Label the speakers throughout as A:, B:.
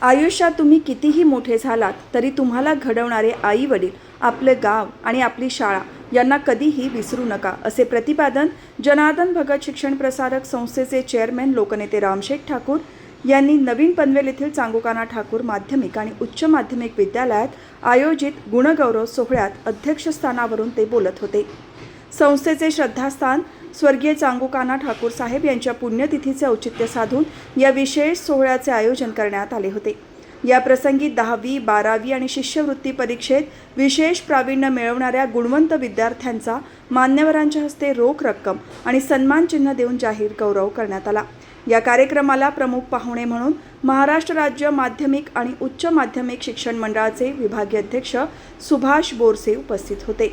A: आयुष्यात तुम्ही कितीही मोठे झालात तरी तुम्हाला घडवणारे आई वडील, आपले गाव आणि आपली शाळा यांना कधीही विसरू नका, असे प्रतिपादन जनार्दन भगत शिक्षण प्रसारक संस्थेचे चेअरमॅन लोकनेते रामशेठ ठाकूर यांनी नवीन पनवेल येथील चांगोकाना ठाकूर माध्यमिक आणि उच्च माध्यमिक विद्यालयात आयोजित गुणगौरव सोहळ्यात अध्यक्षस्थानावरून ते बोलत होते। संस्थेचे श्रद्धास्थान स्वर्गीय चांगोकाना ठाकूर साहेब यांच्या पुण्यतिथीचे औचित्य साधून या विशेष सोहळ्याचे आयोजन करण्यात आले होते। या प्रसंगी 10वी, 12वी आणि शिष्यवृत्ती परीक्षेत विशेष प्रावीण्य मिळवणाऱ्या गुणवंत विद्यार्थ्यांचा मान्यवरांच्या हस्ते रोख रक्कम आणि सन्मान चिन्ह देऊन जाहीर गौरव करण्यात आला। या कार्यक्रमाला प्रमुख पाहुणे म्हणून महाराष्ट्र राज्य माध्यमिक आणि उच्च माध्यमिक शिक्षण मंडळाचे विभागीय अध्यक्ष सुभाष बोरसे उपस्थित होते,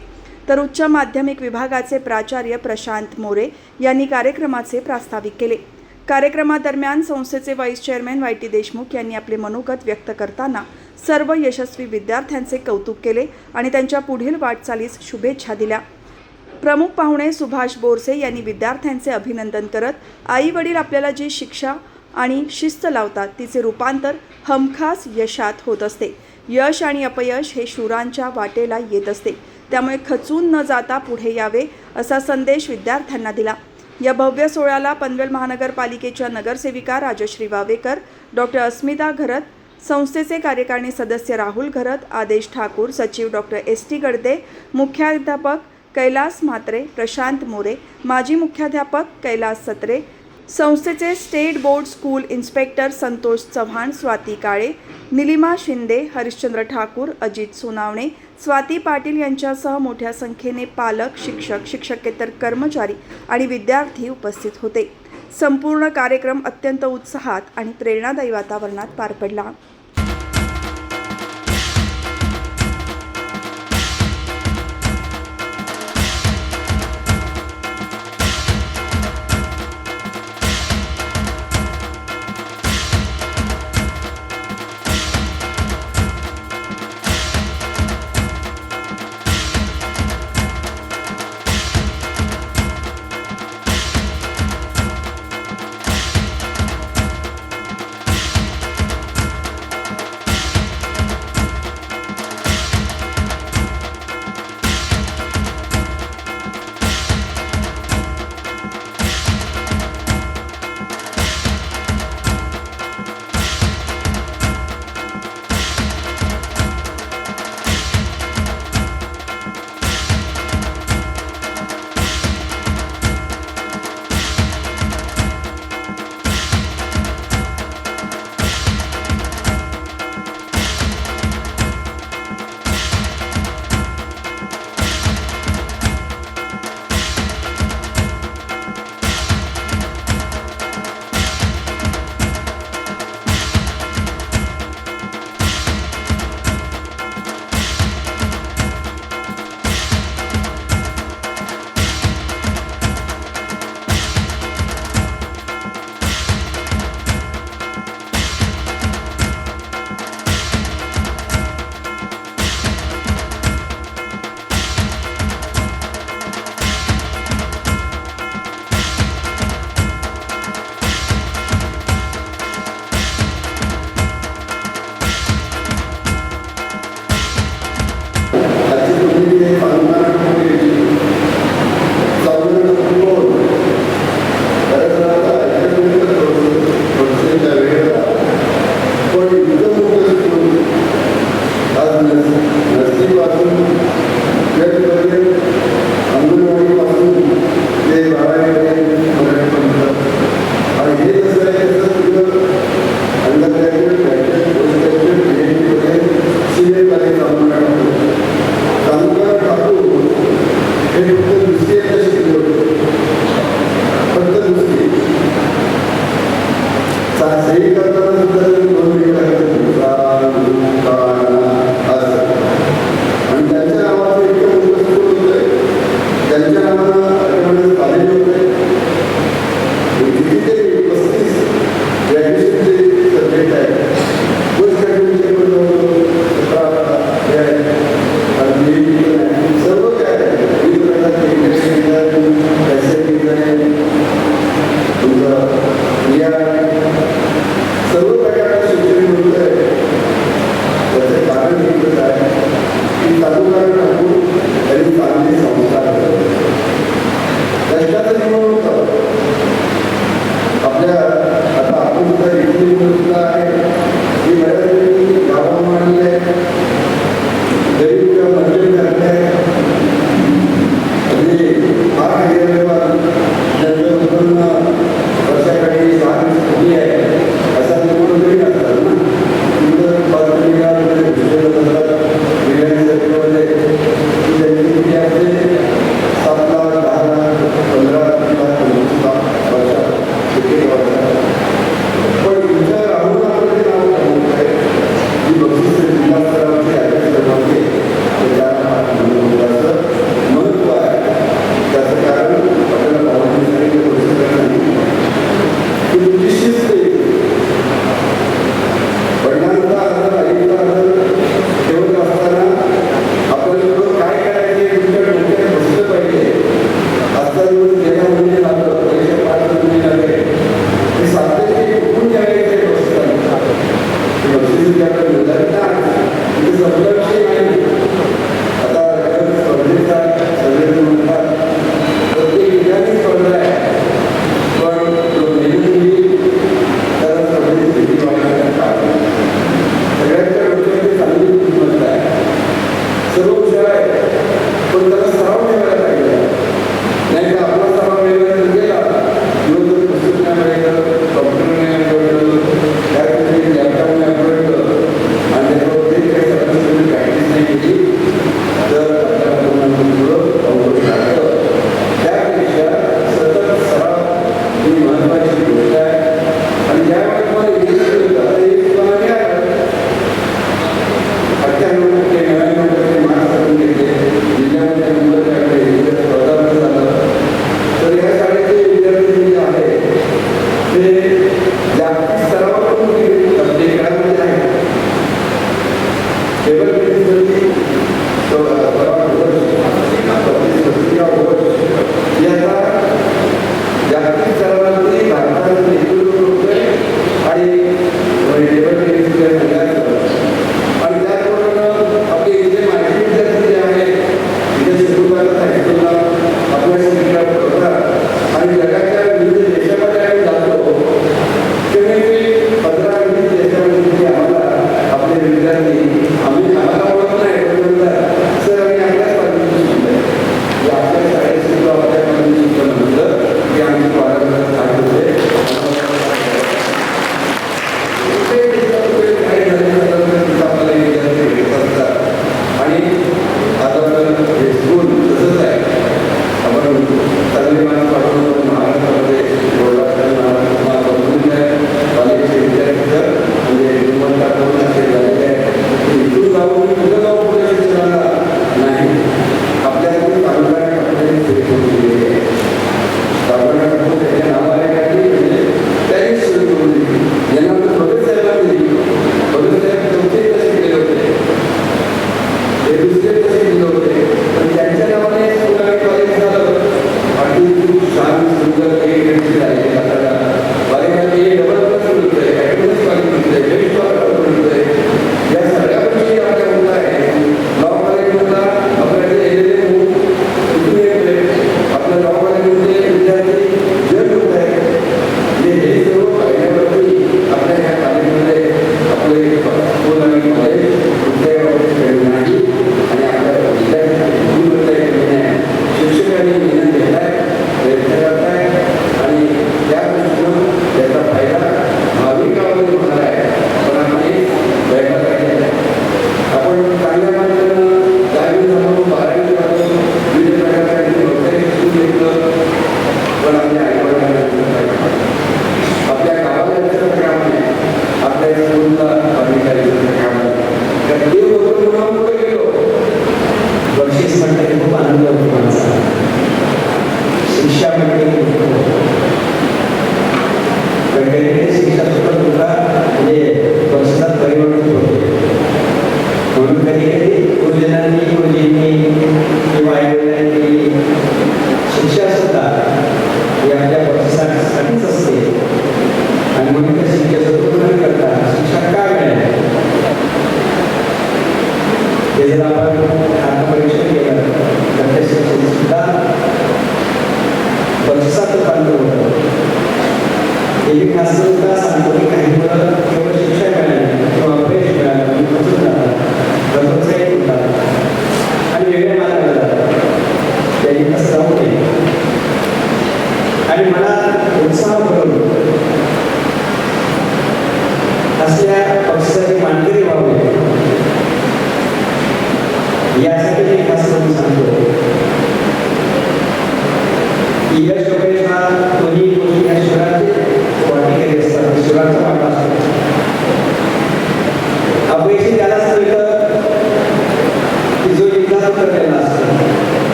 A: तर उच्च माध्यमिक विभागाचे प्राचार्य प्रशांत मोरे यांनी कार्यक्रमाचे प्रास्ताविक केले। कार्यक्रमादरम्यान संस्थेचे व्हाईस चेअरमॅन वाय.टी. देशमुख यांनी आपले मनोगत व्यक्त करताना सर्व यशस्वी विद्यार्थ्यांचे कौतुक केले आणि त्यांच्या पुढील वाटचालीस शुभेच्छा दिल्या। प्रमुख पाहुणे सुभाष बोरसे यांनी विद्यार्थ्यांचे अभिनंदन करत आई वडील आपल्याला जी शिक्षा आणि शिस्त लावतात तिचे रूपांतर हमखास यशात होत असते। यश आणि अपयश हे शूरांच्या वाटेला येत असते, त्यामुळे खचून न जाता पुढे यावे असा संदेश विद्यार्थ्यांना दिला। या भव्य सोहळ्याला पनवेल महानगरपालिकेच्या नगरसेविका राजश्री वावेकर, डॉक्टर अस्मिता घरत, संस्थेचे कार्यकारिणी सदस्य राहुल घरत, आदेश ठाकूर, सचिव डॉक्टर एस.टी. गडदे, मुख्याध्यापक कैलास म्हात्रे, प्रशांत मोरे, माजी मुख्याध्यापक कैलास सत्रे, संस्थेचे state board school inspector Santosh Chavan, Swati Kale, Nilima Shinde, Harishchandra Thakur, Ajit Sonawane, Swati Patil यांच्यासह मोठ्या संख्येने पालक, शिक्षक, शिक्षकेतर कर्मचारी आणि विद्यार्थी उपस्थित होते। संपूर्ण कार्यक्रम अत्यंत उत्साहात आणि प्रेरणादायी वातावरणात पार पडला।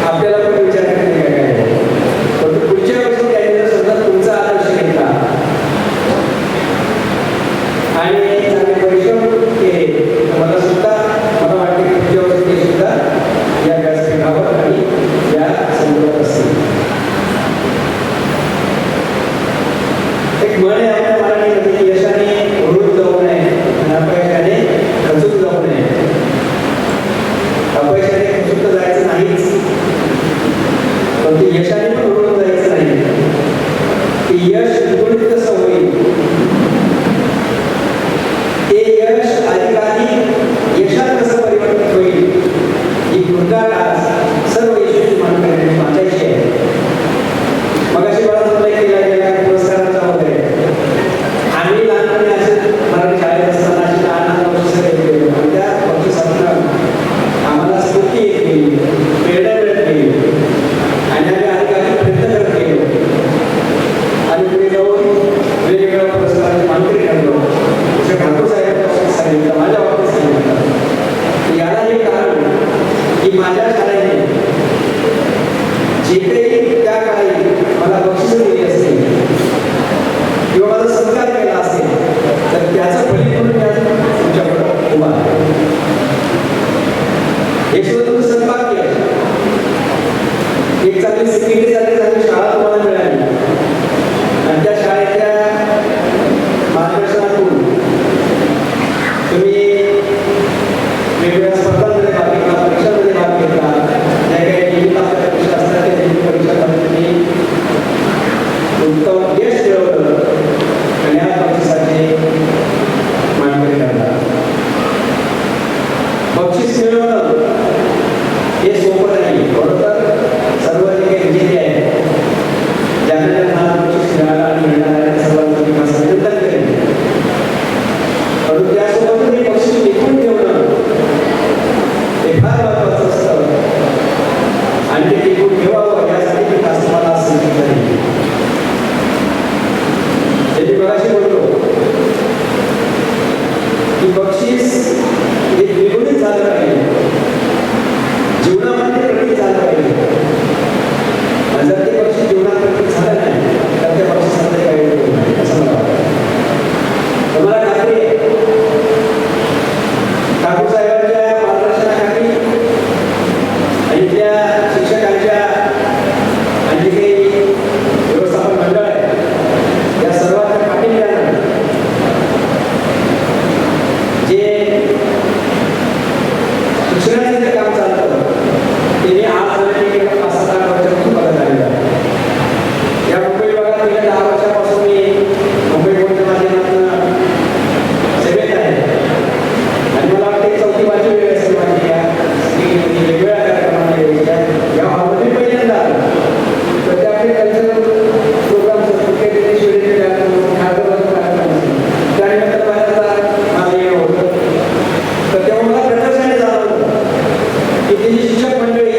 B: आपल्याला पण यशाने पण ओळखून जायचं नाही की यश गुणित कसं होईल, ते यश अधिकाधिक यशात कसं परिवर्तित होईल, ही गुणगान आज सर्व यशस्वी मानकऱ्यांनी वाचायची आहे. मगाशी मला उल्लेख केला गेला पुरस्काराचा वगैरे. आम्ही लहानपणी असे मराठी शाळेत असताना अशी लहान बक्षिसं घेतली आणि त्या बक्षिसातून आम्हाला स्फूर्ती येते, प्रेरणा मिळते आणि आम्ही अधिकाधिक प्रयत्न करत गेलो आणि पुढे जाऊन वेगवेगळ्या पुरस्काराचे मानकरी ठरलो. जसे ठाकूर साहेब सांगितलं, माझ्या बाबतीत सांगितलं, याला हे कारण की माझ्या शाळेने जे काही त्या काळी मला बक्षिसं दिली असेल किंवा माझा सत्कार केला असेल तर त्याचं फलित म्हणून मी आज तुमच्याकडे उभा आहे. एक सुद्धा सद्भाग्य, एक चांगली सिक्युरिटी चांगली शाळा तुम्हाला मिळाली आणि त्या शाळेच्या मार्गदर्शनातून तुम्ही वेगवेगळ्या स्पर्धांमध्ये भाग घेतला, परीक्षांमध्ये भाग घेतला, ज्या काही नियमित आपल्या परीक्षा असतात त्या नियमित परीक्षांमध्ये तुम्ही उत्तम यश मिळवलं आणि या बक्षिसाचे मानकरी ठरला. बक्षीस मिळवणं हे सोपं नाही. बरोबर सर्व जे काही विजेते आहेत ज्यांना ज्यांना बक्षीस मिळाला आणि मिळणार आहे त्या सर्वांचं मी माझं अभिनंदन करेन. परंतु त्यासोबत हे बक्षीस टिकवून ठेवणं हे फार महत्त्वाचं असतं आणि ते टिकवून ठेवावं यासाठी मी खास तुम्हाला संधी करेन. मी मगाशी बोललो की बक्षीस हे द्विगुणित झालं पाहिजे, जीवनामध्ये प्रगती झालं पाहिजे. जर ते बक्षीस जीवनात प्रगती झालं नाही तर त्या बक्षिसामध्ये काही उपयोग नाही असं मला वाटतं. मला खात्री आहे ठाकूर साहेबांच्या मार्गदर्शनाखाली आणि त्या शिक्षकांच्या आणि जे काही व्यवस्थापन मंडळ आहे या सर्वांच्या पाठिंब्यानं जे शिक्षणाचं जे काम चालतं ते मी आज गेल्या 5-7 वर्षापासून बघत आलेलं आहे. या मुंबई भागात गेल्या 10 वर्षापासून मी मुंबई बोर्डच्या माध्यमातून सेवेत आहे आणि मला वाटते 4थी 5वी वेळ असेल माझी या वेगवेगळ्या कार्यक्रमांमध्ये या हॉलमध्ये पहिल्यांदा तर ते आपले कल्चरल प्रोग्राम्स त्यानंतर माझं हे होतं. तर तेव्हा मला प्रकर्षाने जाणवलं की ती जी शिक्षक मंडळी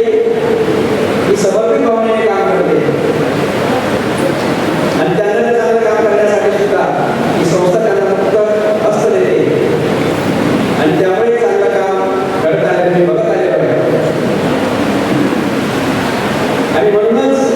B: ही समर्पित भावनेने काम करते आणि त्यांना चांगलं काम करण्यासाठी सुद्धा ही संस्था त्यांना फक्त हस्त देते आणि त्यामुळे चांगलं काम घडत आलेलं मी बघत आलेलं आहे. आणि म्हणूनच